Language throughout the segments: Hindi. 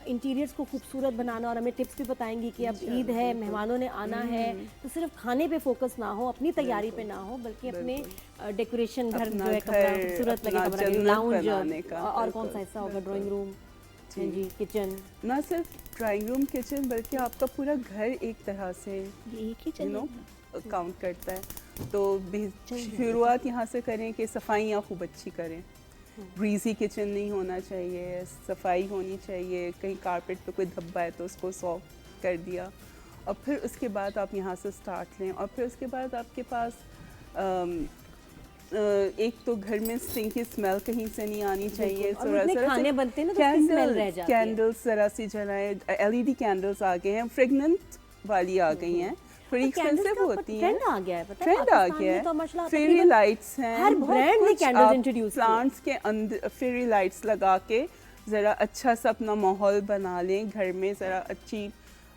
इंटीरियर्स को खूबसूरत बनाना, और हमें टिप्स भी बताएंगी कि अब ईद है, मेहमानों ने आना है, तो सिर्फ खाने पे फोकस ना हो, अपनी तैयारी पे ना हो, बल्कि अपने डेकोरेशन, घर जो है कमरा खूबसूरत लगे, कमरा लाउंज, और कौन सा हिस्सा होगा, ड्राइंग रूम जी, किचन, ना सिर्फ ड्राइंग रूम किचन बल्कि आपका पूरा घर एक तरह से काउंट करता है। तो शुरुआत यहाँ से करें कि सफाइयाँ खूब अच्छी करें, ग्रीजी किचन नहीं होना चाहिए, सफाई होनी चाहिए, कहीं कारपेट पे कोई धब्बा है तो उसको सॉफ्ट कर दिया, और फिर उसके बाद आप यहाँ से स्टार्ट लें। और फिर उसके बाद आपके पास एक तो घर में सिंक की स्मेल कहीं से नहीं आनी चाहिए, खाने बनते हैं ना तो स्मेल रह जाती है। कैंडल्स जरा सी जलाएं, LED कैंडल्स आ गए हैं, फ्रेगनेंट वाली आ गई हैं, थोड़ी एक्सपेंसिव होती हैं, ट्रेंड आ गया है, पता है ट्रेंड आ गया है, फेरी लाइट्स हैं, हर ब्रांड ने कैंडल्स इंट्रोड्यूस किए, प्लांट्स के अंदर फेरी लाइट्स लगा के ज़रा अच्छा सा अपना माहौल बना लें घर में, ज़रा अच्छी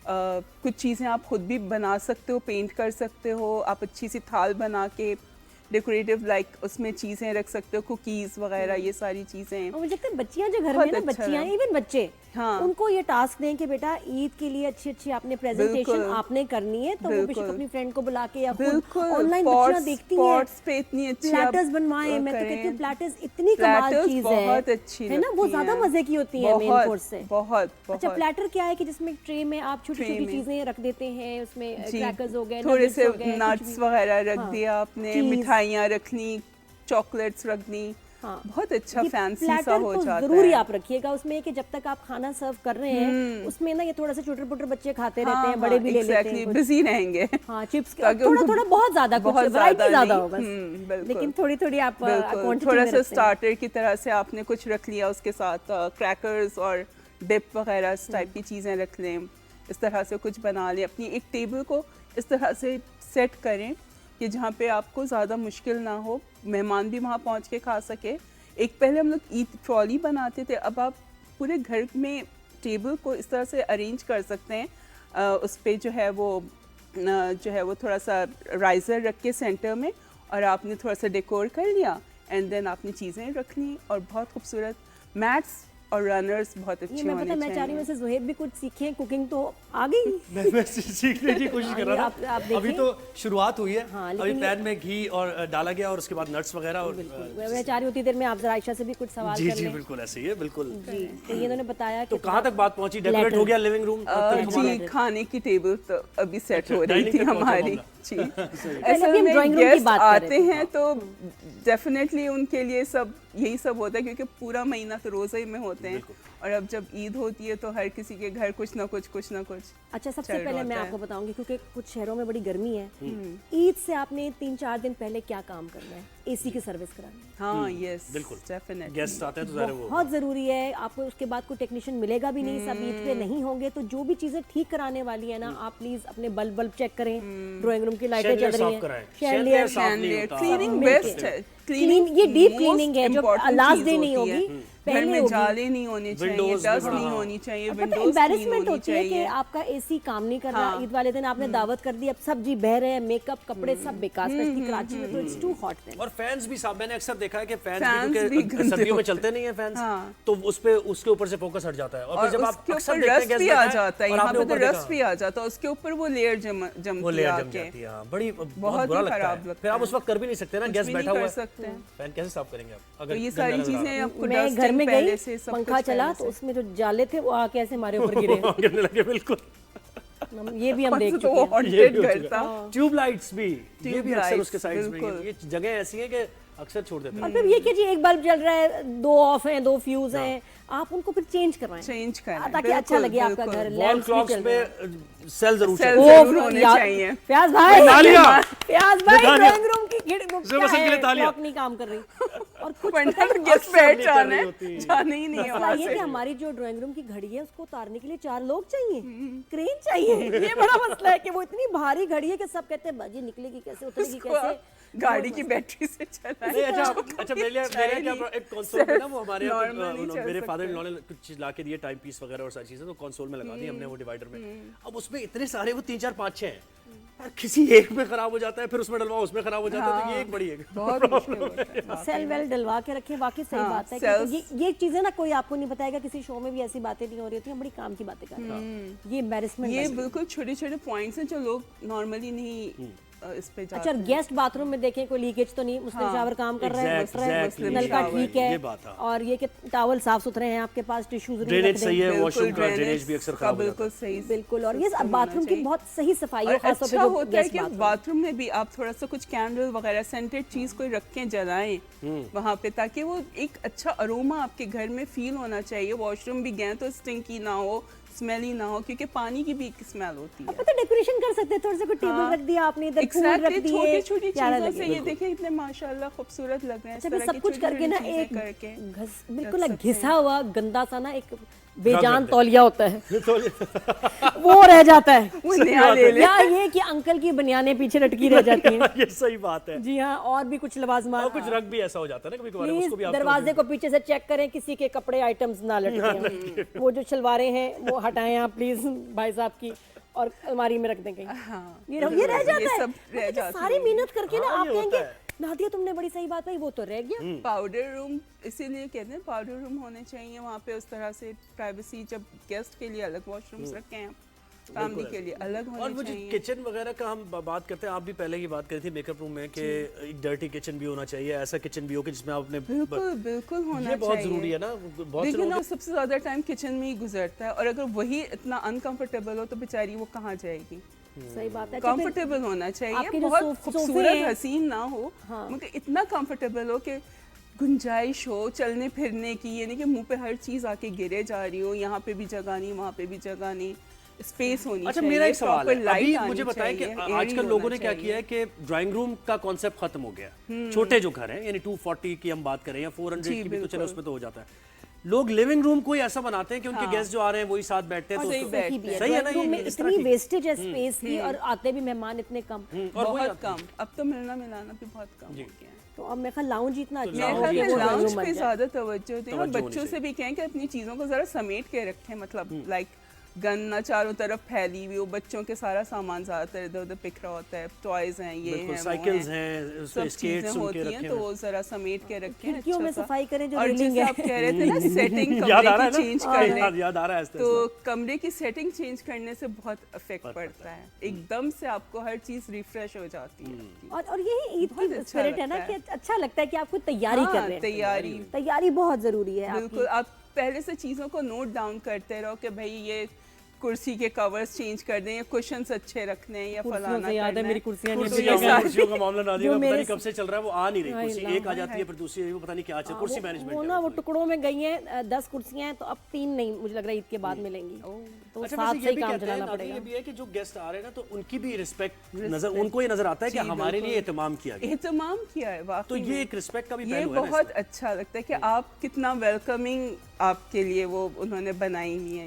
कुछ चीज़ें आप खुद भी बना सकते हो, पेंट कर सकते हो, आप अच्छी सी थाल बना के डेकोरेटिव लाइक उसमें चीज़ें रख सकते हो, कुकीज़ वगैरह, ये सारी चीज़ें। और मुझे लगता है बच्चियां जो घर में ना, बच्चियां इवन बच्चे, हाँ, उनको ये टास्क दें कि बेटा ईद के लिए अच्छी अच्छी आपने प्रेजेंटेशन आपने करनी है, तो वो बेशक अपनी फ्रेंड को बुला के या खुद ऑनलाइन बच्चियां देखती हैं, पे इतनी अच्छी प्लैटर्स बनवाएं। मैं तो कहती हूँ प्लैटर्स इतनी कमाल चीज है, बहुत अच्छी है ना, वो ज्यादा मजे की होती है मेन कोर्स से। बहुत अच्छा, प्लैटर क्या है कि जिसमें ट्रे में आप छोटी छोटी चीजें रख देते हैं, उसमें क्रैकर्स हो गए, थोड़े से नट्स वगैरह रख दिया आपने, मिठाइयाँ रखनी, चॉकलेट्स रख दी, बहुत अच्छा फैंसी सा हो जाता है। जरूरी आप रखिएगा उसमें कि जब तक आप खाना सर्व कर रहे हैं उसमें ना ये थोड़ा सा छोटे पुटर बच्चे खाते रहते हैं, बड़े भी ले लेते हैं, बिजी रहेंगे। हाँ, चिप्स थोड़ा थोड़ा बहुत ज्यादा, कुछ वैरायटी ज्यादा हो बस, लेकिन थोड़ी थोड़ी आप थोड़ा सा स्टार्टर की तरह से आपने कुछ रख लिया, उसके साथ क्रैकर्स और डिप वगैरह इस टाइप की चीजें रख लें, इस तरह से कुछ बना लें। अपनी एक टेबल को इस तरह से सेट करें कि जहाँ पे आपको ज़्यादा मुश्किल ना हो, मेहमान भी वहाँ पहुँच के खा सके। एक पहले हम लोग ईद ट्रॉली बनाते थे, अब आप पूरे घर में टेबल को इस तरह से अरेंज कर सकते हैं, उस पर जो है वो थोड़ा सा राइज़र रख के सेंटर में, और आपने थोड़ा सा डेकोर कर लिया, एंड देन आपने चीज़ें रख ली, और बहुत खूबसूरत मैट्स और रनर्स बहुत अच्छे होने चाहिए। मैं चाह रही हूँ वैसे ज़ुहैब भी कुछ सीखें, कुकिंग तो आ गई। मैं सीखने की कोशिश कर रहा था, अभी तो शुरुआत हुई है। हाँ, अभी पैन में घी और डाला गया और उसके बाद नट्स वगैरह, और मैं चाह रही होती देर में आप जरा आयशा से भी कुछ सवाल जी जी बिल्कुल ऐसे ही है, बिल्कुल जी। तो ये उन्होंने बताया तो कहाँ तक बात पहुंची, डेकोरेट हो गया लिविंग रूम जी, खाने की टेबल तो अभी सेट हो रही थी हमारी जी। ऐसे में गेस्ट आते हैं तो डेफिनेटली उनके लिए सब यही सब होता है, क्योंकि पूरा महीना तो रोज़े में होते हैं, और अब जब ईद होती है तो हर किसी के घर कुछ ना कुछ अच्छा, सबसे पहले मैं आपको बताऊंगी, क्योंकि कुछ शहरों में बड़ी गर्मी है, ईद से आपने 3-4 दिन पहले क्या काम करना है? AC की सर्विस करानी है। हाँ, यस, बिल्कुल, डेफिनेटली गेस्ट आते हैं तो बहुत जरूरी है। आपको उसके बाद कोई टेक्नीशियन मिलेगा भी नहीं, सब ईद पे नहीं होंगे, तो जो भी चीजें ठीक कराने वाली है ना, आप प्लीज अपने बल्ब चेक करें, ड्राइंग रूम की लाइटें चल रही हैं, क्लीनिंग बेस्ट है, ये डीप क्लीनिंग है जो लास्ट डे नहीं होगी, घर में जाले नहीं होने चाहिए, डस्ट नहीं होनी चाहिए, विंडोज क्लीन होनी चाहिए। कि आपका AC काम नहीं कर रहा, ईद वाले दिन आपने दावत कर दी, अब सब्जी बह रहे हैं, मेकअप कपड़े सब बेकार, स्पेशली कराची में तो इट्स टू हॉट देन। और फैंस भी साहब, मैंने अक्सर देखा है कि फैंस भी सर्दियों में चलते नहीं है फैंस, तो उसके ऊपर से फोकस हट जाता है, और फिर जब आप अक्सर देखते हैं रस्ट भी आ जाता है, यहाँ पे तो रस्ट भी आ जाता है, उसके ऊपर वो लेयर जमती है, बड़ी बहुत बुरा लगता है। फिर आप उस वक्त कर भी नहीं सकते ना, गेस्ट बैठा हुआ है, फैन कैसे साफ करेंगे आप? अगर ये सारी चीजें आपको मैं घर में गई, पंखा चला तो उसमें जो जाले थे वो आके ऐसे हमारे ऊपर गिरने लगे, बिल्कुल। ये भी हम देख चुके हैं। ट्यूब लाइट्स भी, ये भी अक्सर उसके साइड्स में, ये जगह ऐसी है कि अक्सर छोड़ देते हैं। और फिर ये कि जी एक बल्ब जल रहा है, 2 ऑफ हैं, 2 फ्यूज हैं, आप उनको फिर चेंज करवाएं, ताकि अच्छा लगे आपका घर। वॉल क्लॉक्स पे सेल जरूर होने चाहिए। प्याज भाई ड्राइंग रूम की क्लॉक नहीं काम कर रही, और कुछ गेस्ट बैठ जाने ही नहीं है। ये कि हमारी जो ड्राइंग रूम की घड़ी है उसको उतारने के लिए 4 लोग चाहिए, क्रेन चाहिए। ये बड़ा मसला है कि वो इतनी भारी घड़ी है कि सब कहते हैं बाजी निकलेगी कैसे, उतरेगी कैसे। गाड़ी की बैटरी से चलाएं। नहीं, अच्छा मेरे लिए क्या एक कंसोल में ना वो हमारे मेरे फादर इन लॉ ने कुछ चीज ला के दिए, टाइम पीस वगैरह और सारी चीजें, तो कंसोल में लगा दी हमने वो डिवाइडर में। अब उसमें इतने सारे वो 3 4 5 6 हैं यार, किसी एक में खराब हो जाता है, फिर उसमें डलवाओ उसमें खराब हो जाता है, तो ये एक बड़ी है बहुत सेल वेल डलवा के रखें, वाकई सही बात है, क्योंकि ये चीजें ना कोई आपको नहीं बताएगा, किसी शो में भी ऐसी बातें नहीं हो रही होती हैं, बड़ी काम की बातें कर रहे हैं। ये एम्बैरेसमेंट, ये बिल्कुल छोटे छोटे पॉइंट्स हैं जो लोग नॉर्मली नहीं इस पे जाते अच्छा, गेस्ट बाथरूम में देखें कोई लीकेज तो नहीं, मुस्लिम शावर काम कर रहा है, नलका ठीक है, और ये कि टॉवल साफ सुथरे हैं आपके पास, टिश्यूज ड्रेनेज सही है, वॉशरूम का ड्रेनेज भी अक्सर खराब होता है। बिल्कुल सही, बिल्कुल। और ये बाथरूम की बहुत सही सफाई है, खास तौर पे अच्छा जो होता है गेस्ट कि बाथरूम। बाथरूम में भी आप थोड़ा सा कुछ कैंडल वगैरह सेंटेड चीज कोई रखें, जलाएं वहां पे, ताकि वो एक अच्छा अरोमा आपके घर में फील होना चाहिए। वॉशरूम भी गए तो स्टिंकी ना हो, स्मेली ना हो, क्योंकि पानी की भी एक स्मेल होती है। पता डेकोरेशन कर सकते हैं, थोड़ा सा कोई टेबल रख दिया आपने, इधर फूल रख दिए, छोटी छोटी प्यारा चीजों से लगे। ये देखिए इतने माशाल्लाह खूबसूरत लग रहे हैं। अच्छा, सब कुछ करके ना एक करके बिल्कुल घिसा हुआ गंदा सा ना एक बेजान तौलिया होता है वो रह जाता है, या ये कि अंकल की बनियाने पीछे लटकी रह जाती हैं। ये सही बात है जी हाँ, और भी कुछ लवाजमात, और कुछ रंग भी ऐसा हो जाता है ना कभी-कभार, उसको भी आप दरवाजे को पीछे से चेक करें, किसी के कपड़े आइटम्स ना लटके हों। वो जो शलवारें हैं वो हटाएं आप प्लीज भाई साहब की, और अलमारी में रख दें कहीं। ये रह जाता है, मतलब सारी मेहनत करके ना आप कहेंगे नादिया तुमने बड़ी सही बात कही, वो तो रह गया। पाउडर रूम इसीलिए कहते हैं पाउडर रूम होने चाहिए वहाँ पे, उस तरह से प्राइवेसी, जब गेस्ट के लिए अलग वॉशरूम्स रखे हैं, फैमिली के लिए अलग होने और वो जो चाहिए। किचन वगैरह का हम बात करते हैं, आप भी पहले की बात करी थी मेकअप रूम में कि एक डर्टी किचन भी होना चाहिए, ऐसा किचन भी हो कि जिसमें आपने बिल्कुल होना चाहिए। ये बहुत जरूरी है ना, बहुत देखिए ना, सबसे ज्यादा टाइम किचन में ही गुजरता है, और अगर वही इतना अनकंफर्टेबल हो तो बेचारी वो कहाँ जाएगी। सही बात है, कंफर्टेबल होना चाहिए, आपके जो बहुत खूबसूरत हैं, हसीन ना हो, मगर इतना कंफर्टेबल हो कि गुंजाइश हो चलने फिरने की, ये नहीं कि मुंह पे हर चीज आके गिरे जा रही हो, यहाँ पे भी जगह नहीं, वहाँ पे भी जगह नहीं, स्पेस होनी चाहिए। अच्छा, मेरा एक सवाल है, अभी मुझे बताएं कि चाहिए, आजकल लोगों ने क्या किया है कि ड्राइंग रूम का कॉन्सेप्ट खत्म हो गया। छोटे जो घर हैं, यानी 240 की हम बात करें या 400 की भी तो चलो उसमें तो हो जाता है, लोग लिविंग रूम को ही ऐसा बनाते हैं कि उनके गेस्ट जो आ रहे हैं वही साथ बैठते हैं, तो सही है ना, ये इतनी वेस्टेज है स्पेस की, और आते भी मेहमान इतने कम, और बहुत कम, अब तो मिलना मिलाना भी बहुत कम हो गया है। तो अब मेरे ख्याल लाउंज इतना अच्छा मेरे हो ख्याल गया में है, लाउंज वो पे मजा। ज्यादा तवज्जो होती है, और बच्चों से भी कहें कि अपनी चीजों को जरा समेट के रखें, मतलब लाइक गन ना चारों तरफ फैली हुई हो, बच्चों के सारा सामान ज्यादातर इधर उधर बिखरा होता है, टॉयज हैं, ये हैं, साइकिल्स हैं, सब चीजें होती हैं, तो वो जरा समेट के रखें। खिड़कियों में सफाई करें जो और रेलिंग जैसे है, आप कह रहे थे ना, सेटिंग याद आ कमरे रहा की है चेंज ना, कर लें, याद आ रहा है तो कमरे की सेटिंग चेंज करने से बहुत इफेक्ट पड़ता है, एकदम से आपको हर चीज रिफ्रेश हो जाती है। और यही ईद की स्पिरिट है ना, कि अच्छा लगता है कि आप कोई तैयारी कर रहे हैं, तैयारी बहुत जरूरी है। बिल्कुल, आप पहले से चीजों को नोट डाउन करते रहो कि भाई ये कुर्सी के कवर्स चेंज कर दें, या कुशन्स अच्छे रखने हैं, या फलाना याद है मेरी कुर्सियां कुर्सियों का मामला ना दिया, पता नहीं कब से चल रहा है, वो आ नहीं रही कुर्सी, एक आ जाती है फिर दूसरी, वो पता नहीं क्या चल, कुर्सी मैनेजमेंट वो ना वो टुकड़ों में गई हैं, 10 कुर्सियां हैं, तो अब 3 नहीं, मुझे लग रहा है ईद के बाद मिलेंगी, तो साथ से ही काम चलाना पड़ेगा। ये भी है कि जो गेस्ट आ रहे हैं ना, तो उनकी भी रिस्पेक्ट नजर, उनको ये नजर आता है कि हमारे लिए एहतमाम किया है वाकई, तो ये एक रिस्पेक्ट का भी ये बहुत अच्छा लगता है कि आप कितना वेलकमिंग आपके लिए वो उन्होंने बनाई हुई है